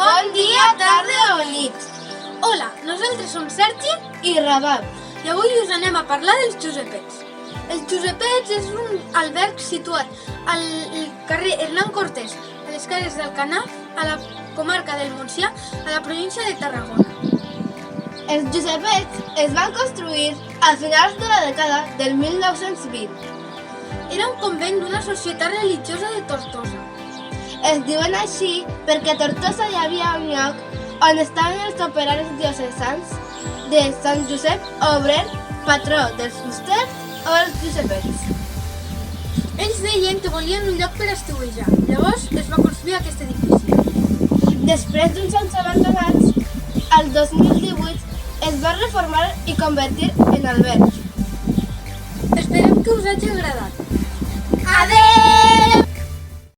Bon dia, tarda o nit. Hola, nosaltres som Sergi I Rabat. i avui us anem a parlar dels Josepets. Els Josepets és un alberg situat al carrer Hernán Cortés, a les Cases d'Alcanar, a la comarca del Montsià, a la província de Tarragona. Els Josepets es van construir a finals de la dècada del 1920. Era un convent d'una societat religiosa de Tortosa. Es diuen així perquè a Tortosa hi havia un lloc on estaven els operaris diocesans de Sant Josep Obrer, patró dels fusters o els Josepets. Ells deien que volien un lloc per estiuejar, llavors es va construir aquest edifici. Després d'uns anys abandonats, al 2018 es va reformar i convertir en alberg. Esperem que us hagi agradat. Adeu!